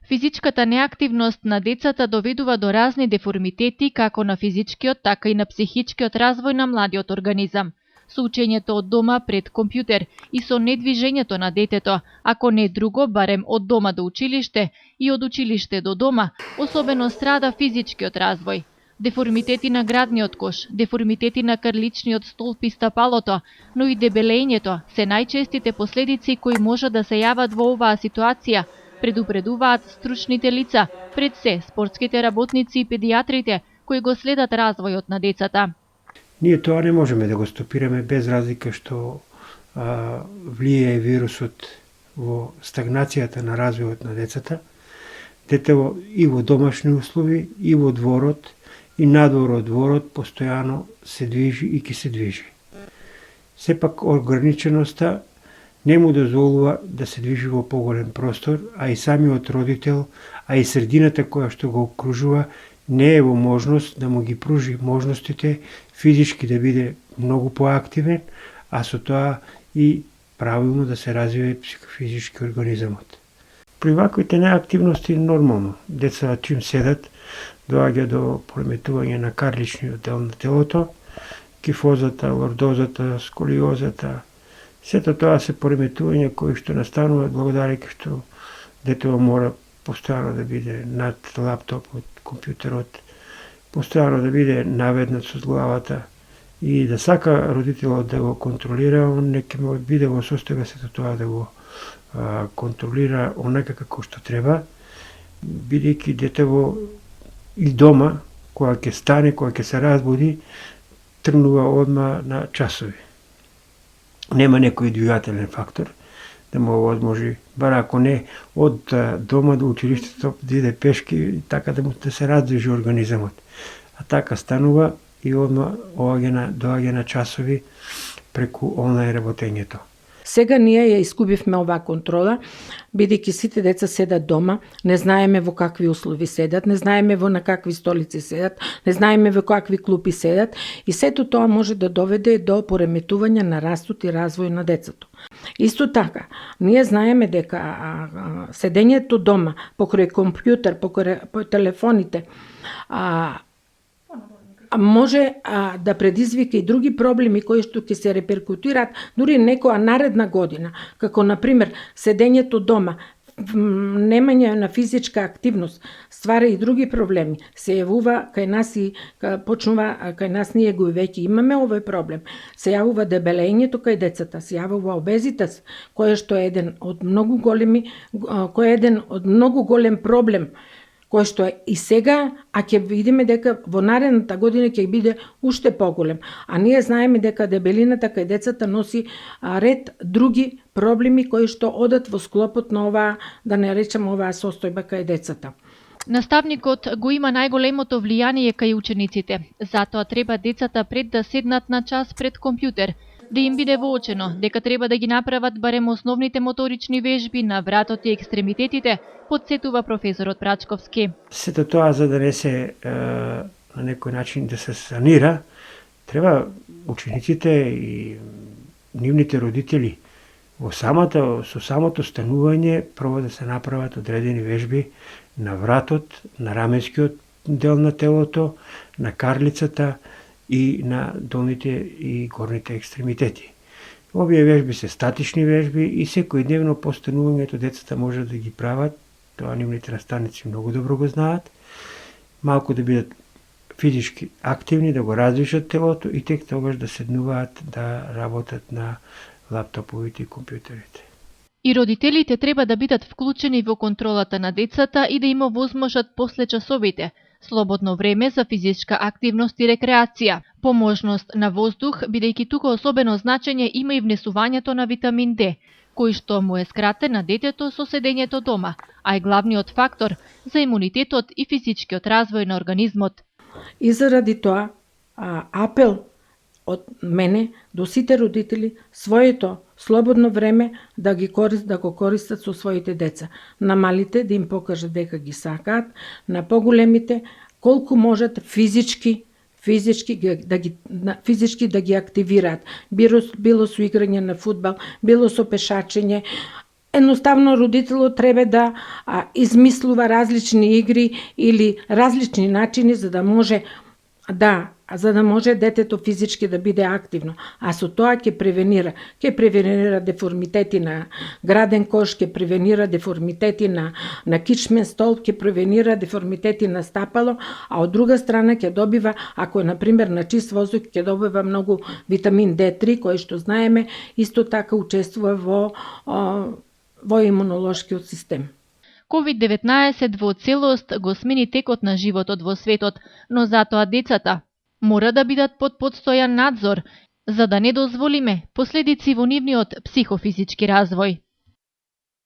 Физичката неактивност на децата доведува до разни деформитети како на физичкиот, така и на психичкиот развој на младиот организам. Со учењето од дома пред компјутер и со недвижењето на детето, ако не друго, барем од дома до училиште и од училиште до дома, особено страда физичкиот развој. Деформитети на градниот кош, деформитети на крличниот столб и стапалото, но и дебелењето се најчестите последици кои може да се јават во оваа ситуација, предупредуваат стручните лица, пред се спортските работници и педиатрите кои го следат развојот на децата. Ние тоа не можеме да го стопираме без разлика што влијае вирусот во стагнацијата на развојот на децата. Детево и во домашни услови, и во дворот, и надвор од дворот постојано се движи и ќе се движи. Сепак ограниченоста не му дозволува да се движи во поголем простор, а и самиот родител, а и средината која што го окружува, не е во можност да му ги пружи можностите физички да биде многу поактивен, а со тоа и правилно да се развие психофизички организамот. При ваквите неактивности нормално, децата чим седат, доаѓа до пореметување на карличниот дел на телото, кифозата, лордозата, сколиозата. Сето тоа се пореметувања кои што настануваат благодарејќи што детето мора постојано да биде над лаптопот, компјутерот, постојано да биде наведнат со главата и да сака родителот да го контролира, он не ќе биде во состојба сето тоа да го контролира онака како што треба, бидејќи детево и дома, кога ќе стане, кога ќе се разбуди, тргнува одма на часови. Нема некој двигателен фактор да му возможи, бар ако не од дома до училиштето да иде пешки, така да се раздвижи организамот. А така станува и одма доаѓа на часови преку онлайн работењето. Сега ние ја искубивме оваа контрола, бидејќи сите деца седат дома, не знаеме во какви услови седат, не знаеме на какви столици седат, не знаеме во какви клупи седат и сето тоа може да доведе до пореметување на растот и развој на децето. Исто така, ние знаеме дека седењето дома, покрај компјутер, покрај телефоните, може да предизвика и други проблеми кои што ќе се реперкутираат дури некоја наредна година, како например седењето дома, немање на физичка активност ствара и други проблеми. Се јавува кај нас и кај нас ние го веќе имаме овој проблем. Се јавува дебелењето кај децата, се јавува обезитет, кој што е еден од многу голем проблем кој што е и сега, а ќе видиме дека во наредната година ќе биде уште поголем. А ние знаеме дека дебелината кај децата носи ред други проблеми кои што одат во склопот на оваа, да не речем оваа состојба кај децата. Наставникот го има најголемото влијание кај учениците, затоа треба децата пред да седнат на час пред компјутер, да им биде воочено дека треба да ги направат барем основните моторични вежби на вратот и екстремитетите, подсетува професорот Прачковски. Сето тоа за да не се на некој начин да се санира, треба учениците и нивните родители со самото станување прво да се направат одредени вежби на вратот, на раменскиот дел на телото, на карлицата и на долните и горните екстремитети. Овие вежби се статични вежби и секојдневно по станувањето децата може да ги прават, тоа нивните наставници многу добро го знаат, малку да бидат физички активни, да го раздвижат телото и тек тогаш да седнуваат да работат на лаптоповите и компјутерите. И родителите треба да бидат вклучени во контролата на децата и да им овозможат после часовите слободно време за физичка активност и рекреација, поможност на воздух, бидејќи тука особено значење има и внесувањето на витамин D, кој што му е скратен на детето со седењето дома, а е главниот фактор за имунитетот и физичкиот развој на организмот. И заради тоа, апел од мене до сите родители своето слободно време да го користат со своите деца. На малите да им покажат дека ги сакаат, на поголемите колку можат физички да ги активираат. Било со играње на фудбал, било со пешачење, едноставно родителот треба да измислува различни игри или различни начини за да може детето физички да биде активно, а со тоа ќе превенира деформитети на граден кош, ќе превенира деформитети на кичмен стол, ќе превенира деформитети на стапало, а од друга страна ќе добива, ако е на пример на чист воздух, ќе добива многу витамин D3 кој што знаеме исто така учествува во имунолошкиот систем. COVID-19 во целост го смени текот на животот во светот, но затоа децата мора да бидат под постојан надзор, за да не дозволиме последици во нивниот психофизички развој.